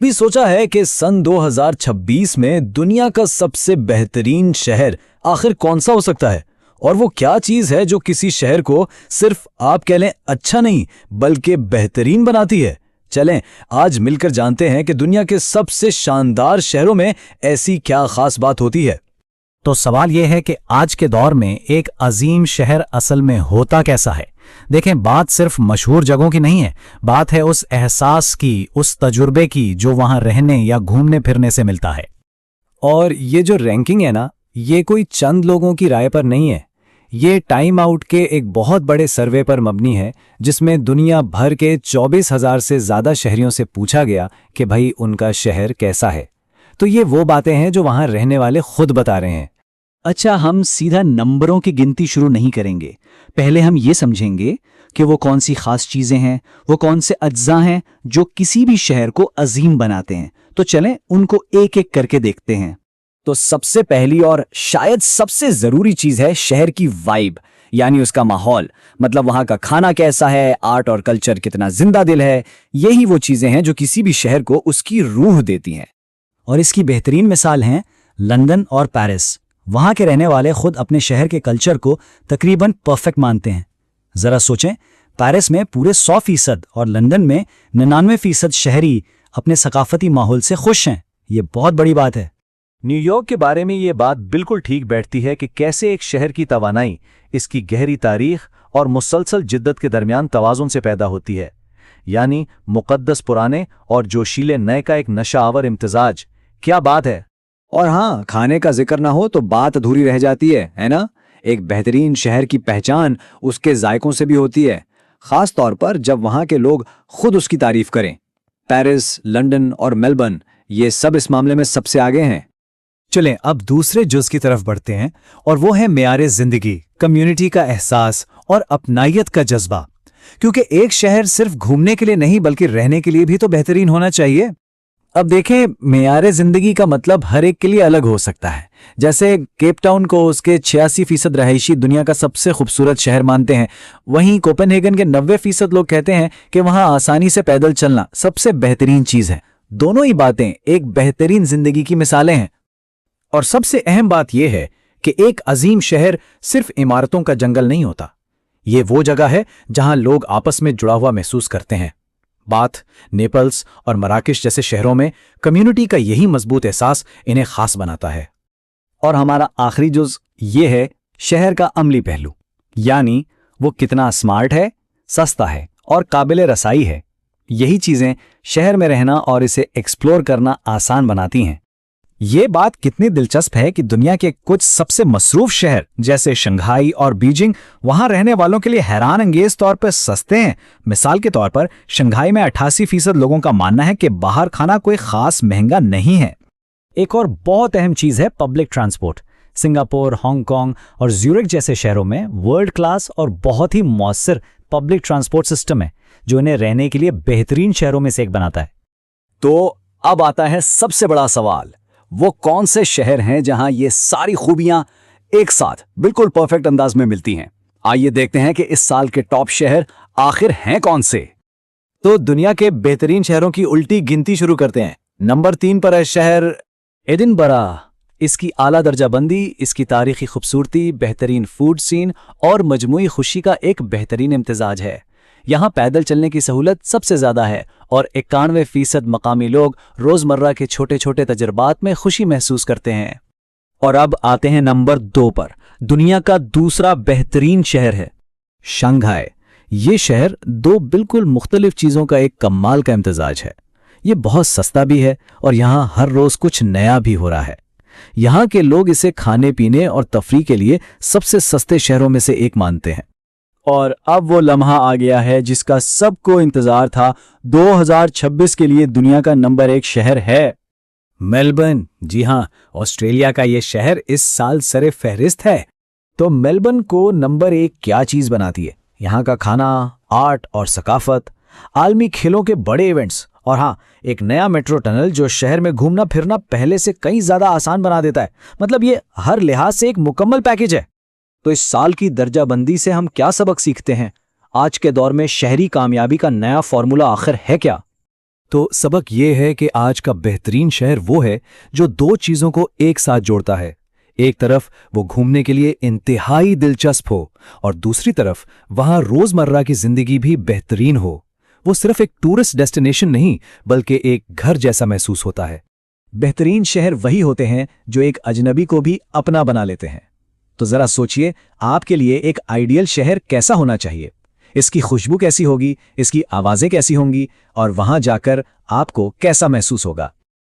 भी सोचा है कि सन 2026 में दुनिया का सबसे बेहतरीन शहर आखिर कौन सा हो सकता है, और वो क्या चीज है जो किसी शहर को सिर्फ आप कह लें अच्छा नहीं बल्कि बेहतरीन बनाती है? चलें आज मिलकर जानते हैं कि दुनिया के सबसे शानदार शहरों में ऐसी क्या खास बात होती है। तो सवाल यह है कि आज के दौर में एक अजीम शहर असल में होता कैसा है। देखें, बात सिर्फ मशहूर जगहों की नहीं है, बात है उस एहसास की, उस तजुर्बे की जो वहां रहने या घूमने फिरने से मिलता है। और ये जो रैंकिंग है ना, ये कोई चंद लोगों की राय पर नहीं है, ये टाइम आउट के एक बहुत बड़े सर्वे पर मबनी है जिसमें दुनिया भर के 24,000 से ज़्यादा शहरियों से पूछा गया कि भाई उनका शहर कैसा है। तो ये वो बातें हैं जो वहां रहने वाले खुद बता रहे हैं। अच्छा, हम सीधा नंबरों की गिनती शुरू नहीं करेंगे। पहले हम ये समझेंगे कि वो कौन सी खास चीज़ें हैं, वो कौन से अज्जा हैं जो किसी भी शहर को अजीम बनाते हैं। तो चलें उनको एक एक करके देखते हैं। तो सबसे पहली और शायद सबसे ज़रूरी चीज़ है शहर की वाइब, यानी उसका माहौल। मतलब वहाँ का खाना कैसा है, आर्ट और कल्चर कितना जिंदा दिल है। यही वो चीज़ें हैं जो किसी भी शहर को उसकी रूह देती हैं। और इसकी बेहतरीन मिसाल हैं लंदन और पेरिस। वहां के रहने वाले खुद अपने शहर के कल्चर को तकरीबन परफेक्ट मानते हैं। जरा सोचें, पेरिस में पूरे 100% और लंदन में 99% शहरी अपने सकाफती माहौल से खुश हैं। ये बहुत बड़ी बात है। न्यूयॉर्क के बारे में ये बात बिल्कुल ठीक बैठती है कि कैसे एक शहर की तवानाई इसकी गहरी तारीख और मुसलसल जिद्दत के दरमियान तवाज़ुन से पैदा होती है। यानी मुक़द्दस पुराने और जोशीले नए का एक नशा-आवर इम्तिजाज। क्या बात है। और हाँ, खाने का जिक्र ना हो तो बात अधूरी रह जाती है ना। एक बेहतरीन शहर की पहचान उसके जायकों से भी होती है, खास तौर पर जब वहाँ के लोग खुद उसकी तारीफ करें। पेरिस, लंदन और मेलबर्न ये सब इस मामले में सबसे आगे हैं। चलें अब दूसरे जुज की तरफ बढ़ते हैं, और वो है मेयारे जिंदगी, कम्युनिटी का एहसास और अपनायत का जज्बा। क्योंकि एक शहर सिर्फ घूमने के लिए नहीं बल्कि रहने के लिए भी तो बेहतरीन होना चाहिए। अब देखें, मेयारे जिंदगी का मतलब हर एक के लिए अलग हो सकता है। जैसे केप टाउन को उसके 86% रहायशी दुनिया का सबसे खूबसूरत शहर मानते हैं, वहीं कोपेनहेगन के 90% लोग कहते हैं कि वहां आसानी से पैदल चलना सबसे बेहतरीन चीज है। दोनों ही बातें एक बेहतरीन जिंदगी की मिसालें हैं। और सबसे अहम बात यह है कि एक अजीम शहर सिर्फ इमारतों का जंगल नहीं होता। ये वो जगह है जहां लोग आपस में जुड़ा हुआ महसूस करते हैं। बाथ, नेपल्स और मराकेश जैसे शहरों में कम्युनिटी का यही मजबूत एहसास इन्हें खास बनाता है। और हमारा आखिरी जुज ये है शहर का अमली पहलू, यानी वो कितना स्मार्ट है, सस्ता है और काबिल रसाई है। यही चीजें शहर में रहना और इसे एक्सप्लोर करना आसान बनाती हैं। ये बात कितनी दिलचस्प है कि दुनिया के कुछ सबसे मसरूफ शहर जैसे शंघाई और बीजिंग वहां रहने वालों के लिए हैरान अंगेज तौर पर सस्ते हैं। मिसाल के तौर पर शंघाई में 88% लोगों का मानना है कि बाहर खाना कोई खास महंगा नहीं है। एक और बहुत अहम चीज है पब्लिक ट्रांसपोर्ट। सिंगापुर, हांगकांग और ज्यूरिख जैसे शहरों में वर्ल्ड क्लास और बहुत ही मौसर पब्लिक ट्रांसपोर्ट सिस्टम है जो इन्हें रहने के लिए बेहतरीन शहरों में से एक बनाता है। तो अब आता है सबसे बड़ा सवाल, वो कौन से शहर हैं जहां ये सारी खूबियां एक साथ बिल्कुल परफेक्ट अंदाज में मिलती हैं? आइए देखते हैं कि इस साल के टॉप शहर आखिर हैं कौन से। तो दुनिया के बेहतरीन शहरों की उल्टी गिनती शुरू करते हैं। नंबर 3 पर है शहर एडिनबरा। इसकी आला दर्जाबंदी, इसकी तारीखी खूबसूरती, बेहतरीन फूड सीन और मजमूई खुशी का एक बेहतरीन इम्तिजाज है। यहाँ पैदल चलने की सहूलत सबसे ज़्यादा है और 91% मकामी लोग रोज़मर्रा के छोटे छोटे तजुर्बात में खुशी महसूस करते हैं। और अब आते हैं नंबर 2 पर। दुनिया का दूसरा बेहतरीन शहर है शंघाई। ये शहर 2 बिल्कुल मुख्तलिफ चीज़ों का एक कमाल का इम्तिजाज है। ये बहुत सस्ता भी है और यहाँ हर रोज़ कुछ नया भी हो रहा है। यहाँ के लोग इसे खाने पीने और तफरीह के लिए सबसे सस्ते शहरों में से एक मानते हैं। और अब वो लम्हा आ गया है जिसका सबको इंतजार था। 2026 के लिए दुनिया का नंबर 1 शहर है मेलबर्न। जी हाँ, ऑस्ट्रेलिया का ये शहर इस साल सरे फहरिस्त है। तो मेलबर्न को नंबर 1 क्या चीज बनाती है? यहाँ का खाना, आर्ट और सकाफत, आलमी खेलों के बड़े इवेंट्स, और हाँ, एक नया मेट्रो टनल जो शहर में घूमना फिरना पहले से कई ज्यादा आसान बना देता है। मतलब ये हर लिहाज से एक मुकम्मल पैकेज है। तो इस साल की दर्जाबंदी से हम क्या सबक सीखते हैं? आज के दौर में शहरी कामयाबी का नया फॉर्मूला आखिर है क्या? तो सबक ये है कि आज का बेहतरीन शहर वो है जो दो चीजों को एक साथ जोड़ता है। एक तरफ वो घूमने के लिए इंतहाई दिलचस्प हो और दूसरी तरफ वहां रोजमर्रा की जिंदगी भी बेहतरीन हो। वो सिर्फ एक टूरिस्ट डेस्टिनेशन नहीं बल्कि एक घर जैसा महसूस होता है। बेहतरीन शहर वही होते हैं जो एक अजनबी को भी अपना बना लेते हैं। तो जरा सोचिए, आपके लिए एक आइडियल शहर कैसा होना चाहिए? इसकी खुशबू कैसी होगी, इसकी आवाजें कैसी होंगी और वहां जाकर आपको कैसा महसूस होगा?